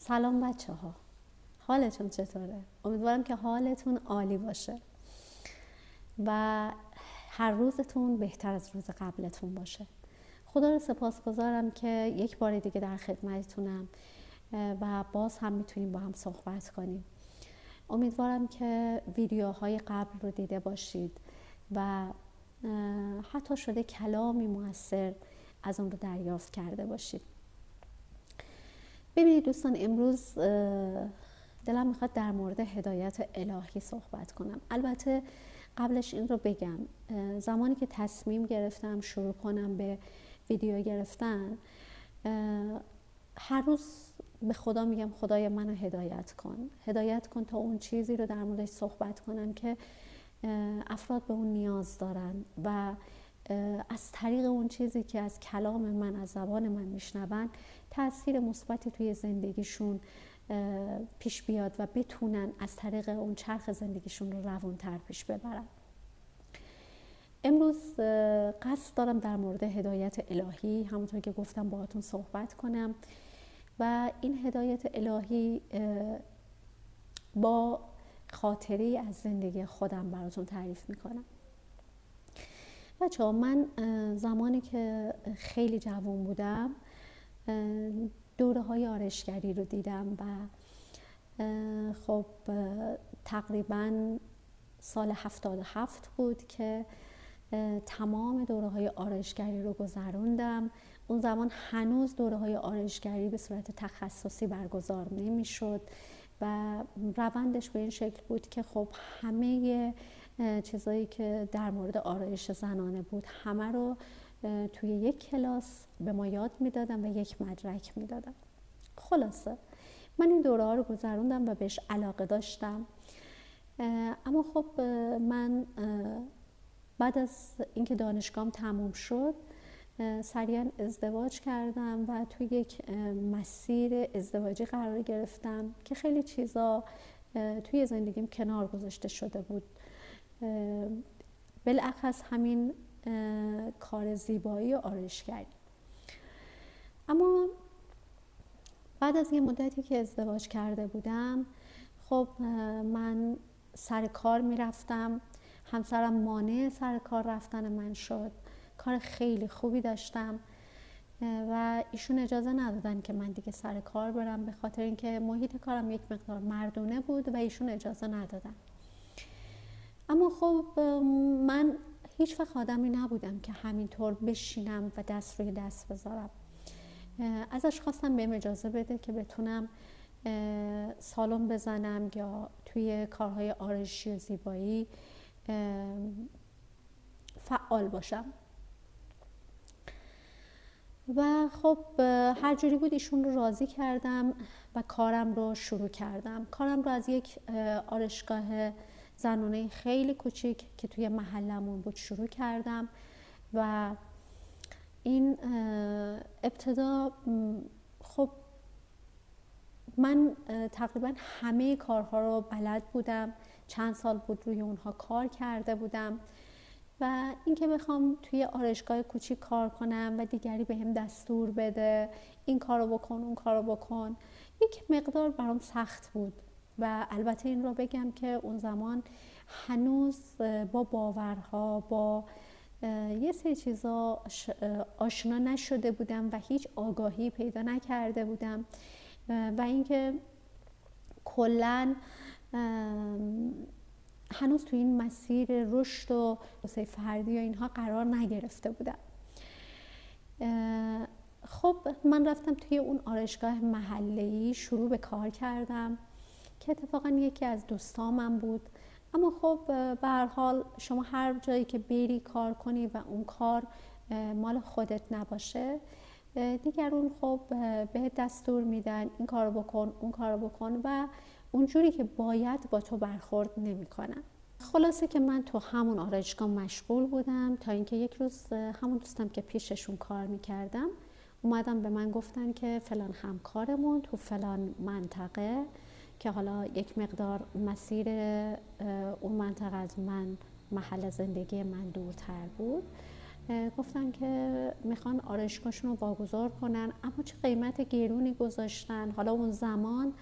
سلام بچه ها، حالتون چطوره؟ امیدوارم که حالتون عالی باشه و هر روزتون بهتر از روز قبلتون باشه. خدا رو سپاسگزارم که یک بار دیگه در خدمتتونم و باز هم میتونیم با هم صحبت کنیم. امیدوارم که ویدیوهای قبل رو دیده باشید و حتی شده کلامی موثر از اون رو دریافت کرده باشید. ببینید دوستان، امروز دلم میخواد در مورد هدایت الهی صحبت کنم. البته قبلش این رو بگم، زمانی که تصمیم گرفتم شروع کنم به ویدیو گرفتن، هر روز به خدا میگم خدای منو هدایت کن تا اون چیزی رو در موردش صحبت کنم که افراد به اون نیاز دارن و از طریق اون چیزی که از کلام من، از زبان من میشنون، تأثیر مثبتی توی زندگیشون پیش بیاد و بتونن از طریق اون چرخ زندگیشون رو روان‌تر پیش ببرن. امروز قصد دارم در مورد هدایت الهی، همونطور که گفتم، باهاتون صحبت کنم و این هدایت الهی با خاطری از زندگی خودم براتون تعریف میکنم. بچه‌ها، من زمانی که خیلی جوان بودم دوره‌های آرایشگری رو دیدم و خب تقریباً سال 77 بود که تمام دوره‌های آرایشگری رو گذروندم. اون زمان هنوز دوره‌های آرایشگری به صورت تخصصی برگزار نمی‌شد و روندش به این شکل بود که خب همه چیزایی که در مورد آرایش زنانه بود همه رو توی یک کلاس به ما یاد میدادن و یک مدرک میدادن. خلاصه من این دوره ها رو گذروندم و بهش علاقه داشتم، اما خب من بعد از اینکه دانشگاهم تموم شد سریعا ازدواج کردم و توی یک مسیر ازدواجی قرار گرفتم که خیلی چیزا توی زندگیم کنار گذاشته شده بود، بالاخص همین کار زیبایی و آرایشگری. اما بعد از یه مدتی که ازدواج کرده بودم، خب من سر کار میرفتم، همسرم مانع سر کار رفتن من شد. کار خیلی خوبی داشتم و ایشون اجازه ندادن که من دیگه سر کار برم، به خاطر اینکه محیط کارم یک مقدار مردونه بود و ایشون اجازه ندادن. اما خب من هیچ وقت آدمی نبودم که همینطور بشینم و دست روی دست بذارم. ازش خواستم بهم اجازه بده که بتونم سالن بزنم یا توی کارهای آرایشی و زیبایی فعال باشم. و خب هر جوری بود ایشون رو راضی کردم و کارم رو شروع کردم. کارم رو از یک آرایشگاه زنانه خیلی کوچیک که توی محلمون بود شروع کردم و این ابتدا خب من تقریبا همه کارها رو بلد بودم، چند سال بود روی اونها کار کرده بودم و اینکه بخوام توی آرایشگاه کوچیک کار کنم و دیگری بهم دستور بده این کارو بکن اون کارو بکن، یک مقدار برام سخت بود. و البته این رو بگم که اون زمان هنوز با باورها، با یه سری چیزا آشنا نشده بودم و هیچ آگاهی پیدا نکرده بودم و اینکه کلاً هنوز توی این مسیر رشد و توسعه فردی و اینها قرار نگرفته بودم. خب من رفتم توی اون آرایشگاه محله‌ای شروع به کار کردم که اتفاقا یکی از دوستامم بود. اما خب به هر حال شما هر جایی که بری کار کنی و اون کار مال خودت نباشه، دیگرون خب به دستور میدن این کارو بکن اون کارو بکن و اونجوری که باید با تو برخورد نمیکنن. خلاصه که من تو همون آرایشگاه مشغول بودم تا اینکه یک روز همون دوستم که پیششون کار میکردم اومدن به من گفتن که فلان همکارمون تو فلان منطقه که حالا یک مقدار مسیر اون منطقه از من، محل زندگی من، دورتر بود، گفتن که میخوان آرایشگاهشون رو واگذار کنن، اما چه قیمت گرونی گذاشتن. حالا اون زمان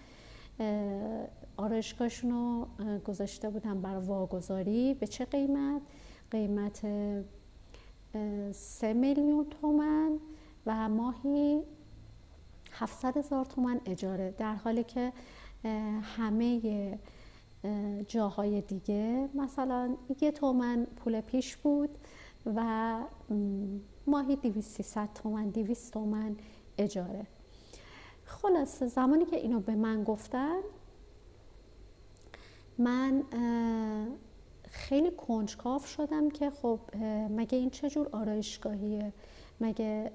آرایشگاهشون رو گذاشته بودن برای واگذاری به چه قیمت؟ قیمت 3 میلیون تومان و ماهی 700,000 تومان اجاره، در حالی که همه جاهای دیگه مثلا 1 تومن پول پیش بود و ماهی 200-300 تومن 200 تومن اجاره. خلاصه زمانی که اینو به من گفتن، من خیلی کنجکاو شدم که خب مگه این چه جور آرایشگاهیه، مگه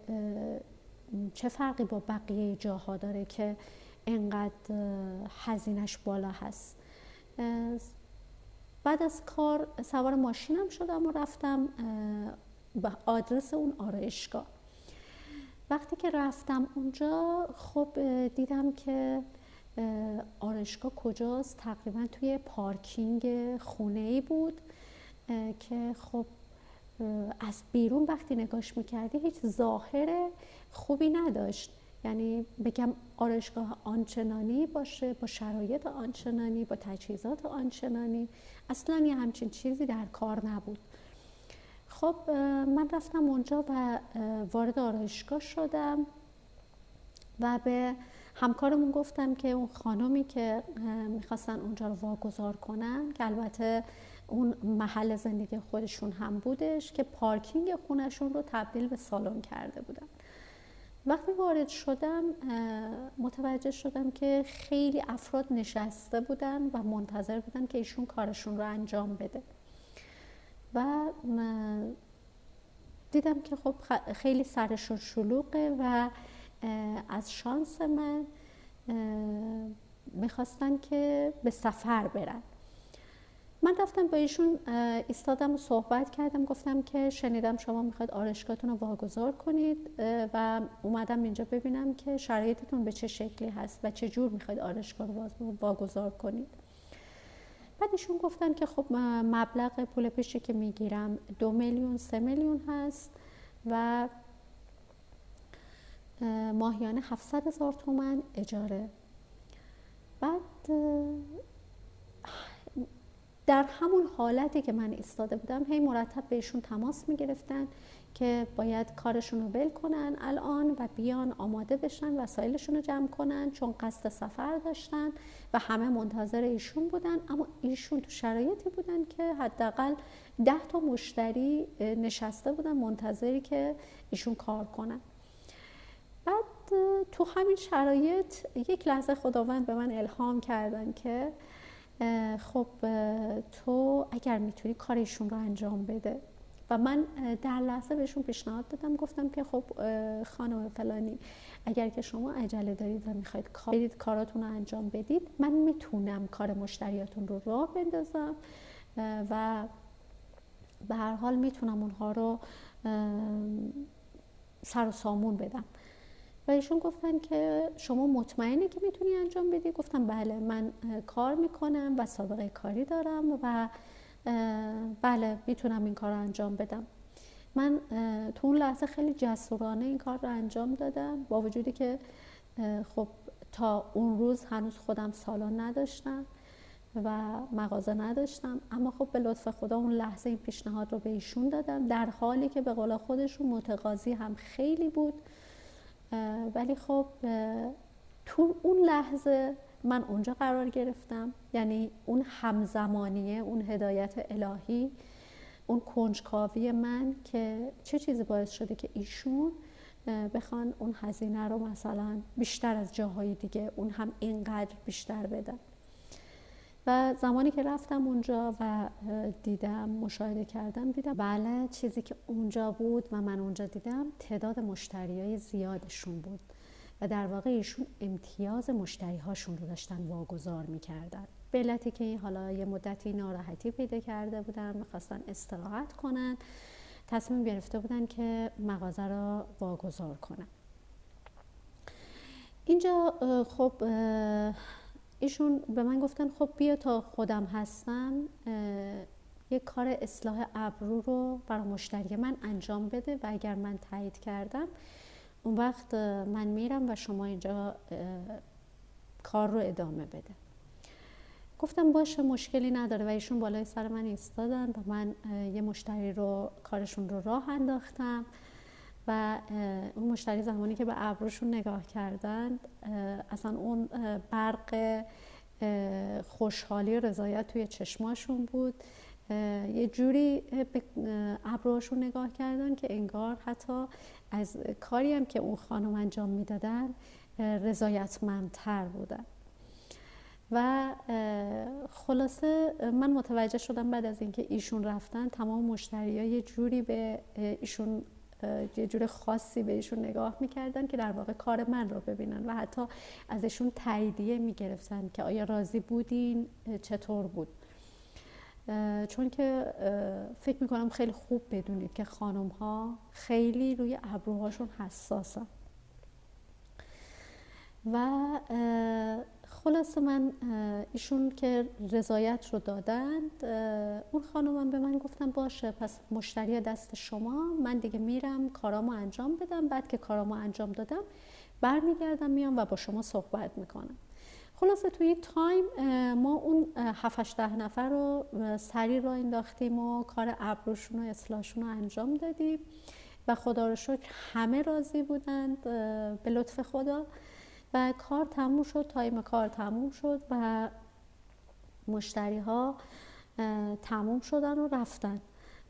چه فرقی با بقیه جاها داره که انقدر هزینه‌اش بالا هست. بعد از کار سوار ماشینم شدم و رفتم به آدرس اون آرایشگاه. وقتی که رفتم اونجا خب دیدم که آرایشگاه کجاست، تقریبا توی پارکینگ خونه‌ای بود که خب از بیرون وقتی نگاش میکردی هیچ ظاهر خوبی نداشت. یعنی بگم آرایشگاه آنچنانی باشه با شرایط آنچنانی با تجهیزات آنچنانی، اصلا یه همچین چیزی در کار نبود. خب من رفتم اونجا و وارد آرایشگاه شدم و به همکارمون گفتم که اون خانمی که میخواستن اونجا رو واگذار کنن، که البته اون محل زندگی خودشون هم بودش، که پارکینگ خونشون رو تبدیل به سالن کرده بودن. وقتی وارد شدم متوجه شدم که خیلی افراد نشسته بودن و منتظر بودن که ایشون کارشون رو انجام بده و دیدم که خب خیلی سرشون شلوغه و از شانس من میخواستن که به سفر برن. من رفتم با ایشون ایستادم و صحبت کردم، گفتم که شنیدم شما میخواید آرایشگاهتون رو واگذار کنید و اومدم اینجا ببینم که شرایطتون به چه شکلی هست و چه جور میخواید آرایشگاه رو واگذار کنید. بعد ایشون گفتن که خب مبلغ پول پیشی که میگیرم 2 میلیون 3 میلیون هست و ماهیانه 700,000 تومان اجاره. بعد در همون حالتی که من ایستاده بودم هی مرتب بهشون تماس میگرفتن که باید کارشون رو ول کنن الان و بیان آماده بشن وسایلشون رو جمع کنن، چون قصد سفر داشتن و همه منتظر ایشون بودن. اما ایشون تو شرایطی بودن که حداقل 10 تا مشتری نشسته بودن منتظری که ایشون کار کنن. بعد تو همین شرایط یک لحظه خداوند به من الهام کردن که خب تو اگر میتونی کارشون رو انجام بده. و من در لحظه بهشون پیشنهاد دادم، گفتم که خب خانم فلانی، اگر که شما عجله دارید و میخواید کاراتون رو انجام بدید، من میتونم کار مشتریاتون رو راه بندازم و به هر حال میتونم اونها رو سر و سامون بدم. و ایشون گفتن که شما مطمئنی که میتونی انجام بدی؟ گفتم بله، من کار میکنم و سابقه کاری دارم و بله میتونم این کار رو انجام بدم. من تو اون لحظه خیلی جسورانه این کار رو انجام دادم، با وجودی که خب تا اون روز هنوز خودم سالن نداشتم و مغازه نداشتم، اما خب به لطف خدا اون لحظه این پیشنهاد رو به ایشون دادم، در حالی که به قول خودشون متقاضی هم خیلی بود. ولی خب تو اون لحظه من اونجا قرار گرفتم، یعنی اون همزمانیه، اون هدایت الهی، اون کنجکاوی من که چه چیزی باعث شده که ایشون بخوان اون هزینه رو مثلا بیشتر از جاهای دیگه اون هم اینقدر بیشتر بدن. و زمانی که رفتم اونجا و دیدم، مشاهده کردم، دیدم بله چیزی که اونجا بود و من اونجا دیدم تعداد مشتریای زیادشون بود و در واقع ایشون امتیاز مشتری هاشون رو داشتن واگذار میکردن. به علتی که حالا یه مدتی ناراحتی پیدا کرده بودن، میخواستن استراحت کنن، تصمیم گرفته بودن که مغازه رو واگذار کنن. اینجا خب ایشون به من گفتن خب بیا تا خودم هستم یک کار اصلاح ابرو رو برای مشتری من انجام بده و اگر من تایید کردم اون وقت من میرم و شما اینجا کار رو ادامه بده. گفتم باشه مشکلی نداره و ایشون بالای سر من ایستادن و من یه مشتری رو کارشون رو راه انداختم و اون مشتری زمانی که به ابروشون نگاه کردند اصلا اون برق خوشحالی و رضایت توی چشماشون بود. یه جوری به ابروهاشون نگاه کردن که انگار حتی از کاری هم که اون خانم انجام میدادن رضایتمندتر بودن. و خلاصه من متوجه شدم بعد از اینکه ایشون رفتن تمام مشتری‌ها یه جوری به ایشون یه جور خاصی به ایشون نگاه میکردن که در واقع کار من رو ببینن و حتی از ایشون تاییدیه میگرفتن که آیا راضی بودین، چطور بود. چون که فکر میکنم خیلی خوب بدونید که خانم ها خیلی روی ابروهاشون حساسن. و خلاصه من ایشون که رضایت رو دادند اون خانومم به من گفتن باشه پس مشتری دست شما، من دیگه میرم کارامو انجام بدم، بعد که کارامو انجام دادم برمیگردم میام و با شما صحبت میکنم. خلاصه توی تایم ما اون 7-8 نفر رو سریع راه انداختیم و کار ابروشون و اصلاحشون رو انجام دادیم و خدا رو شکر همه راضی بودند به لطف خدا و کار تموم شد. تایم کار تموم شد و مشتری ها تموم شدن و رفتن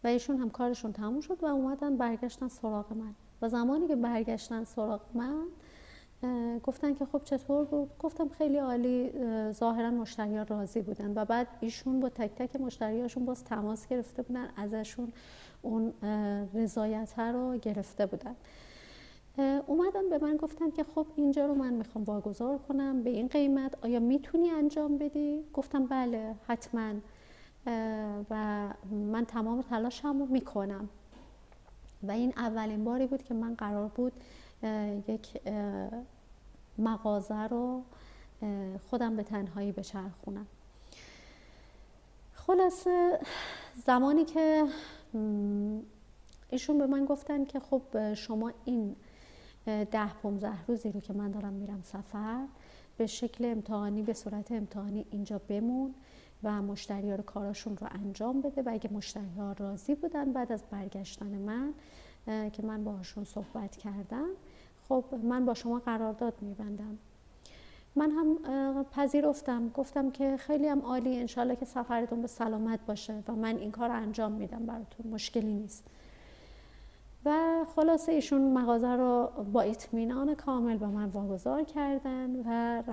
و ایشون هم کارشون تموم شد و اومدن برگشتن سراغ من و زمانی که برگشتن سراغ من گفتن که خب چطور بود؟ گفتم خیلی عالی، ظاهرا مشتری ها راضی بودن و بعد ایشون با تک تک مشتری هاشون باز تماس گرفته بودن، ازشون اون رضایت رو گرفته بودن. اومدن به من گفتن که خب اینجا رو من میخوام واگذار کنم به این قیمت، آیا میتونی انجام بدی؟ گفتم بله حتما و من تمام تلاشم رو میکنم. و این اولین باری بود که من قرار بود یک مغازه رو خودم به تنهایی بچرخونم. خلاصه زمانی که ایشون به من گفتن که خب شما این 10-15 روزی رو که من دارم میرم سفر به شکل امتحانی، به صورت امتحانی اینجا بمون و مشتری ها رو کاراشون رو انجام بده و اگه مشتری ها راضی بودن بعد از برگشتن من که من باهاشون صحبت کردم خب من با شما قرارداد میبندم. من هم پذیرفتم، گفتم که خیلی هم عالی، انشالله که سفرتون به سلامت باشه و من این کار رو انجام میدم براتون، مشکلی نیست. و خلاصه ایشون مغازه رو با اطمینان کامل به من واگذار کردن و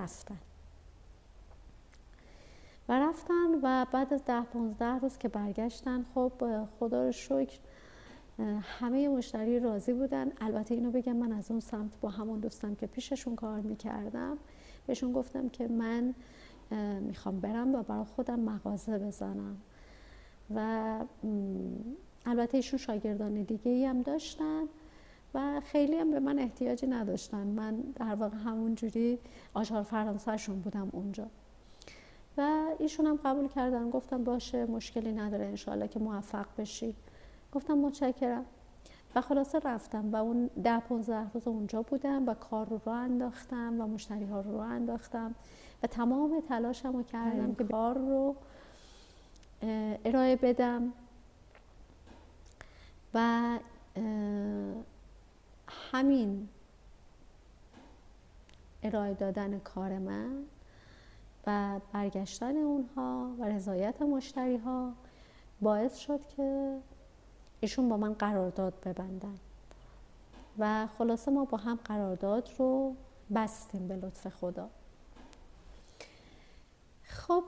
رفتن و بعد از 10-15 روز که برگشتن خب خدا رو شکر همه مشتری راضی بودن. البته اینو بگم من از اون سمت با همون دوستم که پیششون کار میکردم بهشون گفتم که من میخوام برم و برای خودم مغازه بزنم و البته ایشون شاگردان دیگه ای هم داشتن و خیلی هم به من احتیاجی نداشتن، من در واقع همون جوری آژار فرانسهشون بودم اونجا و ایشون هم قبول کردن. گفتم باشه مشکلی نداره، انشالله که موفق بشی. گفتم متشکرم و خلاصه رفتم و اون 10-15 روز اونجا بودم و کار رو راه انداختم و مشتری ها رو راه انداختم و تمام تلاشم رو کردم که کار رو ارائه بدم و همین ارائه دادن کار من و برگشتن اونها و رضایت مشتری ها باعث شد که ایشون با من قرارداد ببندن و خلاصه ما با هم قرارداد رو بستیم به لطف خدا. خب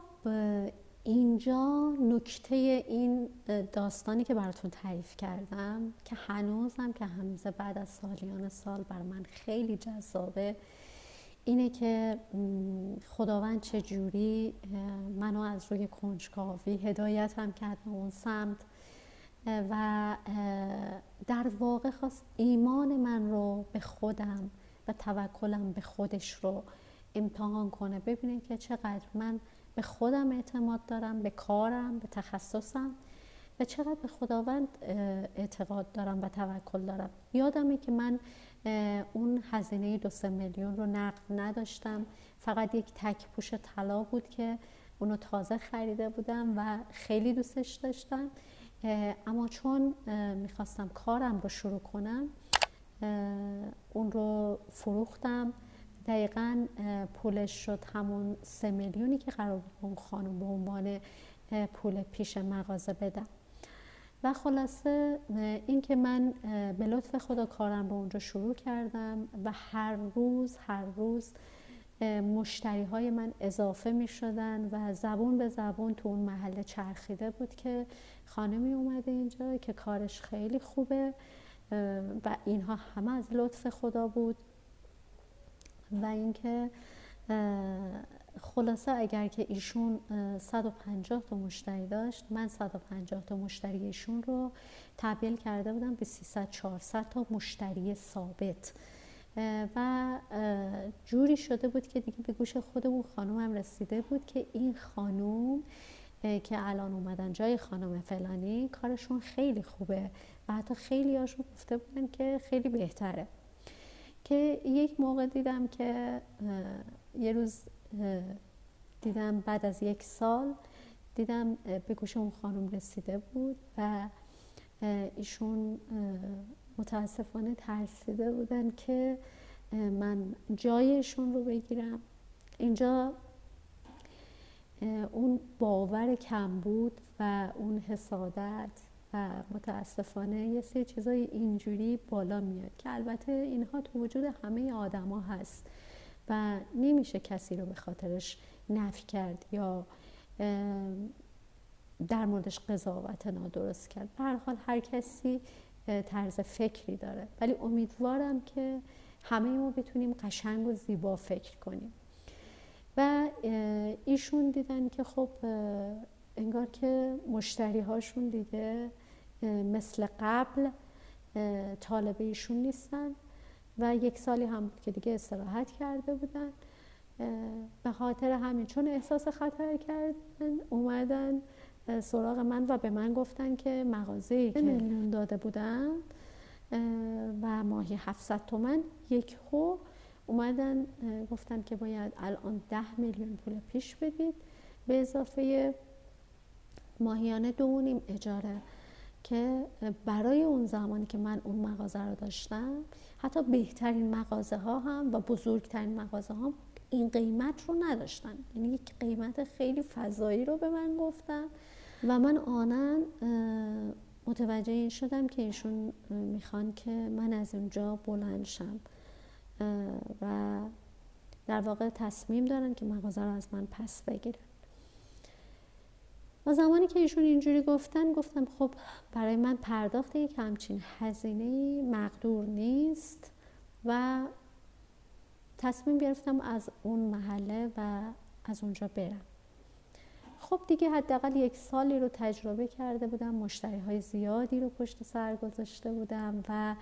اینجا نکته این داستانی که براتون تعریف کردم که هنوزم که هنوز بعد از سالیان سال بر من خیلی جذابه اینه که خداوند چجوری منو از روی کنجکاوی هدایتم کرد به اون سمت و در واقع خواست ایمان من رو به خودم و توکلم به خودش رو امتحان کنه، ببینه که چقدر من به خودم اعتماد دارم، به کارم، به تخصصم و چقدر به خداوند اعتقاد دارم و توکل دارم. یادمه که من اون هزینه 2-3 میلیون رو نقد نداشتم، فقط یک تک پوش طلا بود که اونو تازه خریده بودم و خیلی دوستش داشتم، اما چون میخواستم کارم رو شروع کنم اون رو فروختم. دقیقاً پولش شد همون 3 میلیونی که قرار بود اون خانم به عنوان پول پیش مغازه بدم. و خلاصه این که من به لطف خدا کارم رو اونجا شروع کردم و هر روز مشتری های من اضافه می شدن و زبون به زبون تو اون محله چرخیده بود که خانمی اومده اینجا که کارش خیلی خوبه و اینها همه از لطف خدا بود. و اینکه خلاصه اگر که ایشون 150 تا مشتری داشت، من 150 تا مشتری ایشون رو تبدیل کرده بودم به 300-400 تا مشتری ثابت و جوری شده بود که دیگه به گوش خود اون خانم هم رسیده بود که این خانم که الان اومدن جای خانم فلانی کارشون خیلی خوبه و حتی خیلی هاشون گفته بودن که خیلی بهتره. که یک موقع دیدم که یه روز دیدم بعد از 1 سال دیدم به گوش اون خانم رسیده بود و ایشون متاسفانه ترسیده بودن که من جایشون رو بگیرم. اینجا اون باور کم بود و اون حسادت و متاسفانه یه سری چیزای اینجوری بالا میاد که البته اینها تو وجود همه آدما هست و نمیشه کسی رو به خاطرش نفی کرد یا در موردش قضاوت نادرست کرد. به هر حال هر کسی طرز فکری داره، ولی امیدوارم که همه ما بتونیم قشنگ و زیبا فکر کنیم. و ایشون دیدن که خب انگار که مشتری هاشون دیگه مثل قبل طالب ایشون نیستن و 1 سالی هم بود که دیگه استراحت کرده بودن. به خاطر همین چون احساس خطر کردن اومدن سراغ من و به من گفتن که مغازه‌ای که میلیون داده بودن و ماهی 700 تومن یکهو اومدن گفتن که باید الان 10 میلیون پول پیش بدید به اضافه ماهیانه 2.5 اجاره، که برای اون زمانی که من اون مغازه رو داشتم حتی بهترین مغازه ها هم و بزرگترین مغازه ها این قیمت رو نداشتن، یعنی یک قیمت خیلی فضایی رو به من گفتن و من آنن متوجه این شدم که ایشون میخوان که من از اونجا بلند شم و در واقع تصمیم دارن که مغازه رو از من پس بگیرن. و زمانی که ایشون اینجوری گفتم خب برای من پرداخت یک همچین هزینه‌ای مقدور نیست و تصمیم گرفتم از اون محله و از اونجا برم. خب دیگه حداقل 1 سالی رو تجربه کرده بودم، مشتری های زیادی رو پشت سر گذاشته بودم و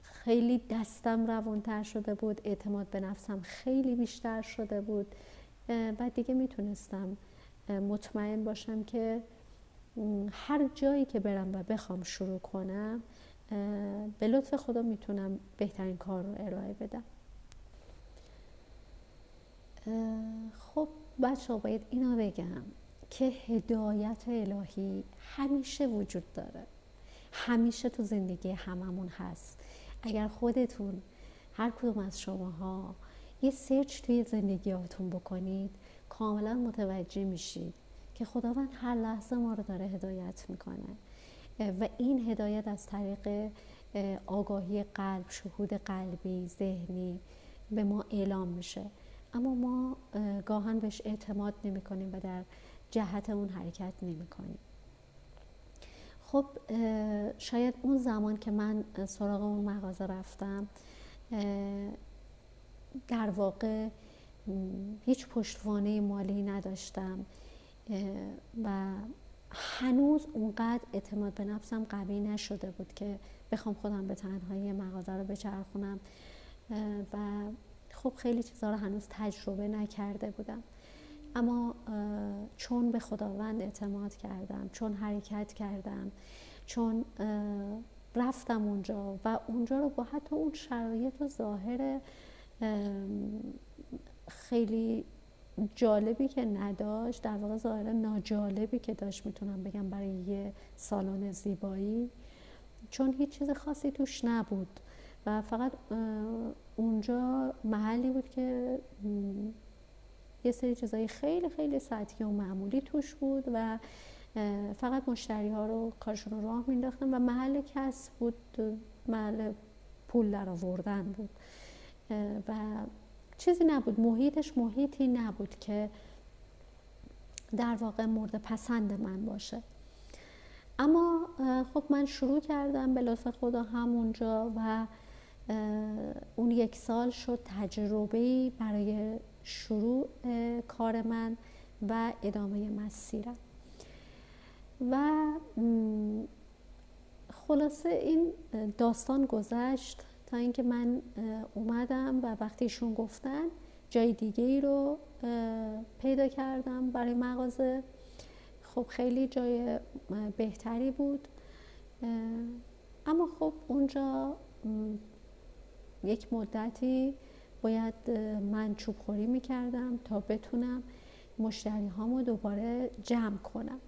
خیلی دستم روانتر شده بود، اعتماد به نفسم خیلی بیشتر شده بود و دیگه میتونستم مطمئن باشم که هر جایی که برم و بخوام شروع کنم به لطف خدا میتونم بهترین کار رو ارائه بدم. خب بچه‌ها باید اینا بگم که هدایت الهی همیشه وجود داره، همیشه تو زندگی هممون هست. اگر خودتون هر کدوم از شماها یه سرچ توی زندگیاتون بکنید کاملا متوجه میشید که خداوند هر لحظه ما رو داره هدایت میکنه و این هدایت از طریق آگاهی قلب، شهود قلبی، ذهنی به ما اعلام میشه، اما ما گاهن بهش اعتماد نمی کنیم و در جهت اون حرکت نمی کنیم. خب شاید اون زمان که من سراغ اون مغازه رفتم در واقع هیچ پشتوانه مالی نداشتم و هنوز اونقدر اعتماد به نفسم قوی نشده بود که بخوام خودم به تنهایی مغازه رو بچرخونم و خب خیلی چیزا رو هنوز تجربه نکرده بودم. اما چون به خداوند اعتماد کردم، چون حرکت کردم، چون رفتم اونجا و اونجا رو با حتی اون شرایط و ظاهر خیلی جالبی که نداشت، در واقع ظاهر ناجالبی که داشت میتونم بگم برای یه سالن زیبایی، چون هیچ چیز خاصی توش نبود و فقط اونجا محلی بود که یه سری چیزایی خیلی خیلی سطحی و معمولی توش بود و فقط مشتری ها رو کارشون رو راه مینداختن و محل کسب بود، محل پول در آوردن بود و چیزی نبود، محیطش محیطی نبود که در واقع مورد پسند من باشه. اما خب من شروع کردم به لطف خدا همونجا و اون 1 سال شد تجربه‌ای برای شروع کار من و ادامه مسیرم. و خلاصه این داستان گذشت تا اینکه من اومدم و وقتی ایشون گفتن جای دیگه ای رو پیدا کردم برای مغازه. خب خیلی جای بهتری بود، اما خب اونجا یک مدتی باید من چوب خوری میکردم تا بتونم مشتری هامو دوباره جمع کنم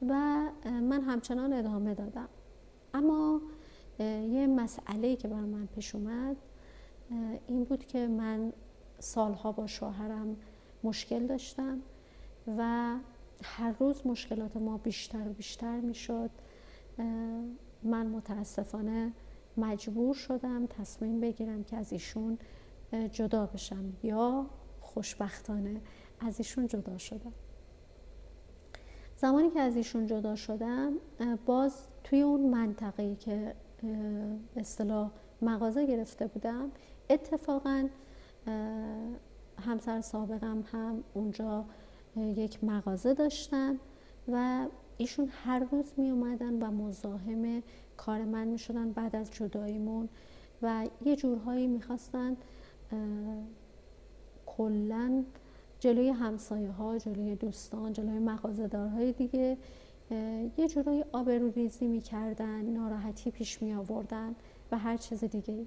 و من همچنان ادامه دادم. اما یه مسئله‌ای که برای من پیش اومد این بود که من سالها با شوهرم مشکل داشتم و هر روز مشکلات ما بیشتر و بیشتر میشد. من متاسفانه مجبور شدم تصمیم بگیرم که از ایشون جدا بشم یا خوشبختانه از ایشون جدا شدم. زمانی که از ایشون جدا شدم باز توی اون منطقه‌ای که به اصطلاح مغازه گرفته بودم، اتفاقاً همسر سابقم هم اونجا یک مغازه داشتن و ایشون هر روز می اومدن و مزاحم کار من می شدن بعد از جداییمون و یه جورهایی می خواستن کلن جلوی همسایه ها، جلوی دوستان، جلوی مغازه دارهای دیگه یه جورایی آبروریزی می کردن، ناراحتی پیش می آوردن و هر چیز دیگه.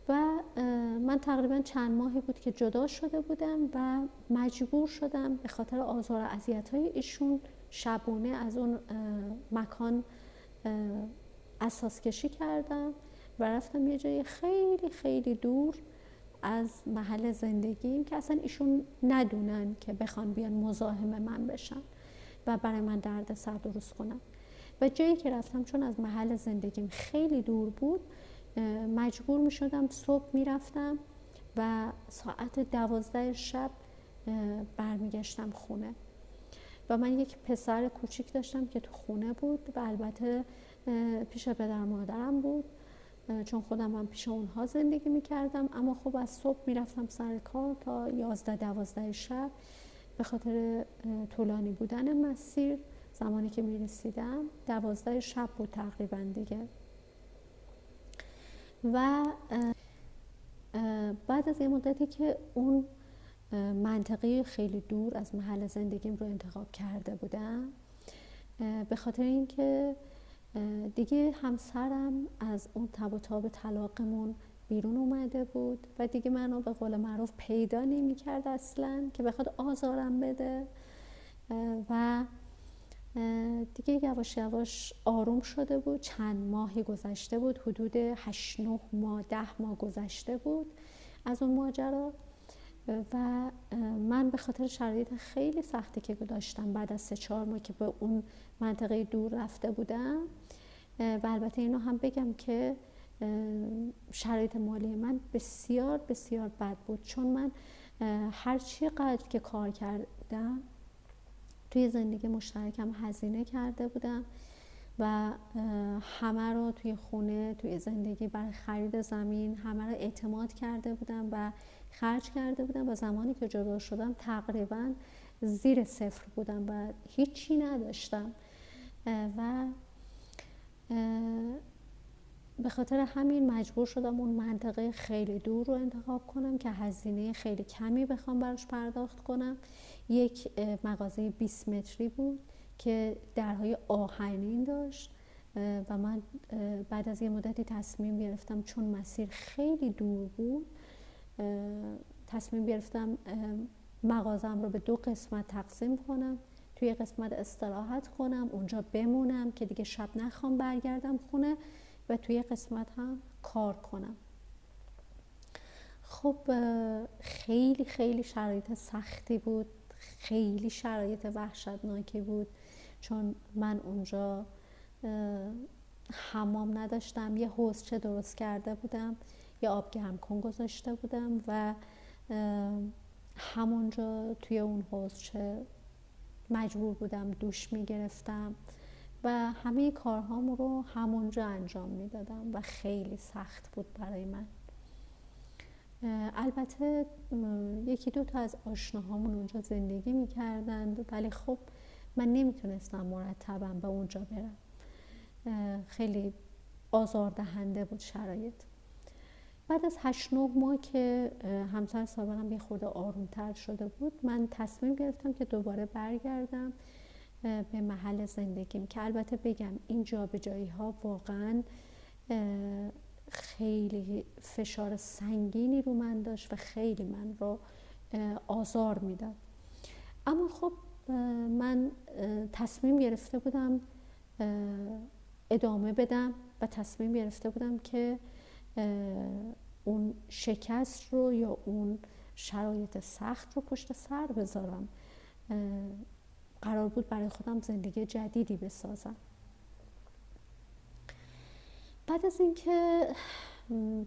و من تقریبا چند ماهی بود که جدا شده بودم و مجبور شدم به خاطر آزار و اذیت‌های ایشون شبونه از اون مکان اساس کشی کردم و رفتم یه جای خیلی خیلی دور از محل زندگیم که اصلا ایشون ندونن که بخوان بیان مزاحم من بشن و برای من درد سر درست کنن. و جایی که رفتم چون از محل زندگیم خیلی دور بود، مجبور می شدم صبح می رفتم و ساعت 12 شب برمیگشتم خونه. و من یک پسر کوچیک داشتم که تو خونه بود و البته پیش پدر مادرم بود چون خودم هم پیش اونها زندگی می کردم. اما خب از صبح می رفتم سر کار تا 11-12 شب به خاطر طولانی بودن مسیر. زمانی که می رسیدم 12 شب بود تقریبا دیگه. و بعد از یه مدتی که اون منطقه خیلی دور از محل زندگیم رو انتخاب کرده بودم، به خاطر اینکه دیگه همسرم از اون تب و تاب طلاقمون بیرون اومده بود و دیگه منو به قول معروف پیدا نمی کرد اصلا که بخواد آزارم بده و دیگه یواش یواش آروم شده بود. چند ماهی گذشته بود، حدود 8-9 ماه 10 ماه گذشته بود از اون ماجرا و من به خاطر شرایط خیلی سختی که داشتم بعد از 3-4 ماه که به اون منطقه دور رفته بودم و البته اینو هم بگم که شرایط مالی من بسیار بسیار بد بود، چون من هر چقدر که کار کردم توی زندگی مشترکم هزینه کرده بودم و همه رو توی خونه، توی زندگی برای خرید زمین همه رو اعتماد کرده بودم و خرج کرده بودم و زمانی که جدا شدم تقریبا زیر صفر بودم و هیچی نداشتم و به خاطر همین مجبور شدم اون منطقه خیلی دور رو انتخاب کنم که هزینه خیلی کمی بخوام براش پرداخت کنم. یک مغازه 20 متری بود که درهای آهنین داشت و من بعد از یه مدتی تصمیم گرفتم، چون مسیر خیلی دور بود، تصمیم گرفتم مغازم رو به 2 قسمت تقسیم کنم. توی قسمت استراحت کنم، اونجا بمونم که دیگه شب نخوام برگردم خونه، و توی قسمت هم کار کنم. خب خیلی خیلی شرایط سختی بود، خیلی شرایط وحشتناکی بود، چون من اونجا حمام نداشتم. یه حوضچه درست کرده بودم، یه آب گرم کن گذاشته بودم و همونجا توی اون حوضچه مجبور بودم دوش میگرفتم و همه کارهام رو همونجا انجام میدادم و خیلی سخت بود برای من. البته 1-2 تا از آشناهامون اونجا زندگی میکردند، ولی خب من نمیتونستم مرتباً به اونجا برم. خیلی آزاردهنده بود شرایط. بعد از 8-9 ماه که همسر سابقم یه خورده آرومتر شده بود، من تصمیم گرفتم که دوباره برگردم به محل زندگیم، که البته بگم این جابجایی ها واقعا خیلی فشار سنگینی رو من داشت و خیلی من رو آزار میداد. اما خب من تصمیم گرفته بودم ادامه بدم و تصمیم گرفته بودم که اون شکست رو یا اون شرایط سخت رو پشت سر بذارم. قرار بود برای خودم زندگی جدیدی بسازم. بعد از اینکه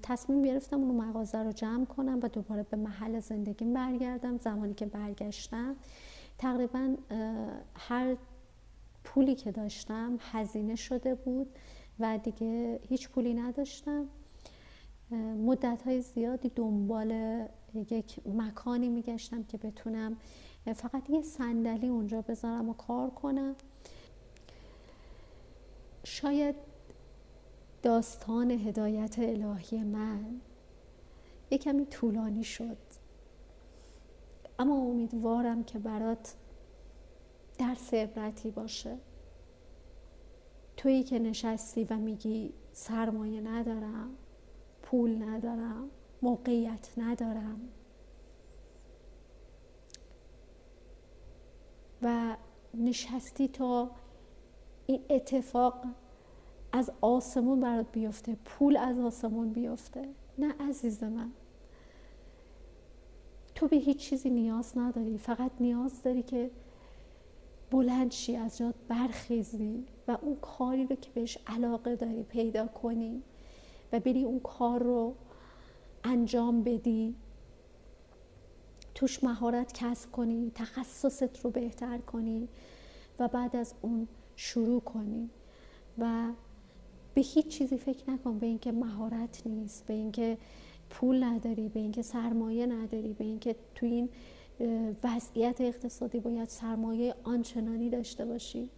تصمیم گرفتم اون مغازه رو جمع کنم و دوباره به محل زندگیم برگردم، زمانی که برگشتم تقریبا هر پولی که داشتم هزینه شده بود و دیگه هیچ پولی نداشتم. مدت‌های زیادی دنبال یک مکانی میگشتم که بتونم فقط یه صندلی اونجا بذارم و کار کنم. شاید داستان هدایت الهی من یک کمی طولانی شد، اما امیدوارم که برات درس عبرتی باشه. تویی که نشستی و میگی سرمایه ندارم، پول ندارم، موقعیت ندارم و نشستی تا این اتفاق از آسمون برات بیفته، پول از آسمون بیفته. نه عزیز من، تو به هیچ چیزی نیاز نداری، فقط نیاز داری که بلند شی، از جات برخیزی و اون کاری رو که بهش علاقه داری پیدا کنی و بری اون کار رو انجام بدی، توش مهارت کسب کنی، تخصصت رو بهتر کنی و بعد از اون شروع کنی و به هیچ چیزی فکر نکن، به اینکه مهارت نیست، به اینکه پول نداری، به اینکه سرمایه نداری، به اینکه تو این وضعیت اقتصادی باید سرمایه آنچنانی داشته باشی.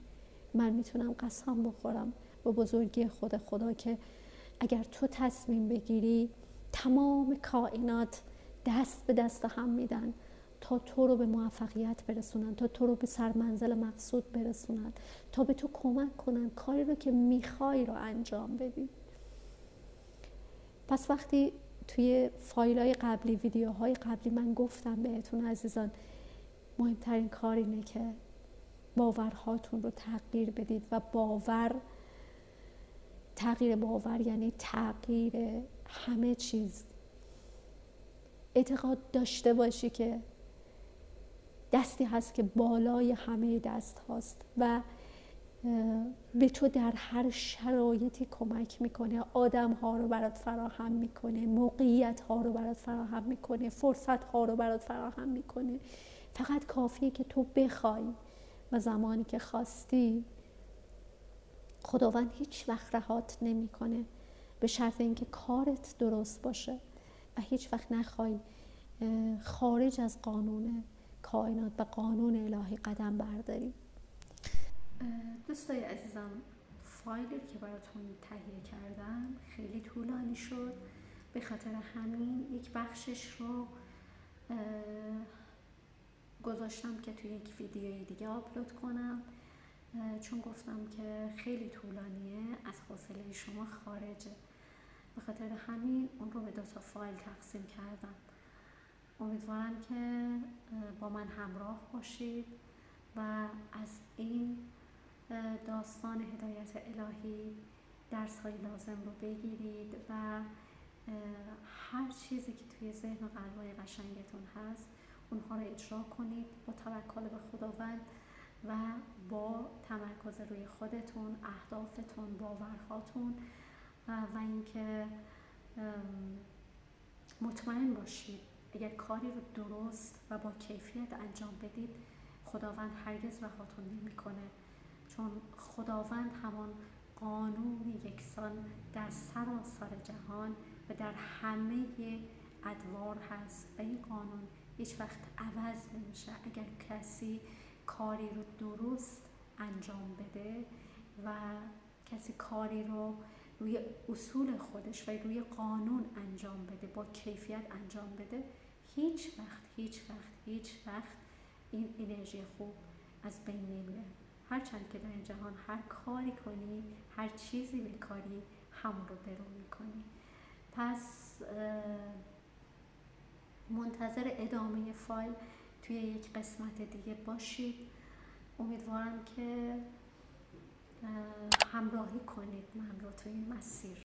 من میتونم قسم بخورم به بزرگی خدا که اگر تو تصمیم بگیری، تمام کائنات دست به دست هم میدن تا تو رو به موفقیت برسونن، تا تو رو به سرمنزل مقصود برسونن، تا به تو کمک کنن کاری رو که میخوای رو انجام بدی. پس وقتی توی فایل‌های قبلی، ویدیوهای قبلی من گفتم بهتون عزیزان، مهمترین کار اینه که باورهاتون رو تغییر بدید و تغییر باور یعنی تغییر همه چیز. اعتقاد داشته باشی که دستی هست که بالای همه دست هاست و به تو در هر شرایطی کمک میکنه، آدم ها رو برات فراهم میکنه، موقعیت ها رو برات فراهم میکنه، فرصت ها رو برات فراهم میکنه. فقط کافیه که تو بخوای و زمانی که خواستی، خداوند هیچ وقت رهات نمیکنه، به شرط اینکه کارت درست باشه و هیچ وقت نخوای خارج از قانون کائنات و قانون الهی قدم برداری. دوستای عزیزم، فایلی که براتون تهیه کردم خیلی طولانی شد، به خاطر همین یک بخشش رو گذاشتم که توی یک ویدیوی دیگه آپلود کنم، چون گفتم که خیلی طولانیه، از حوصله شما خارجه. به خاطر همین اون رو به 2 فایل تقسیم کردم. امیدوارم که با من همراه باشید و از این داستان هدایت الهی درس های لازم رو بگیرید و هر چیزی که توی ذهن و قلبای قشنگتون هست اونها رو اجرا کنید با توکل به خداوند و با تمرکز روی خودتون، اهدافتون، باورهاتون و اینکه مطمئن باشید اگر کاری رو درست و با کیفیت انجام بدید خداوند هرگز رهاتون نمی‌کنه، چون خداوند همان قانون یکسان در سراسر جهان و در همه ادوار هست و این قانون هیچ وقت عوض نمیشه. اگر کسی کاری رو درست انجام بده و کسی کاری رو روی اصول خودش و روی قانون انجام بده، با کیفیت انجام بده، هیچ وقت این انرژی خوب از بین نمیره. هرچند که در این جهان هر کاری کنی، هر چیزی بکاری، همون رو درو میکنی. پس منتظر ادامه فایل توی یک قسمت دیگه باشید. امیدوارم که همراهی کنید من رو توی این مسیر.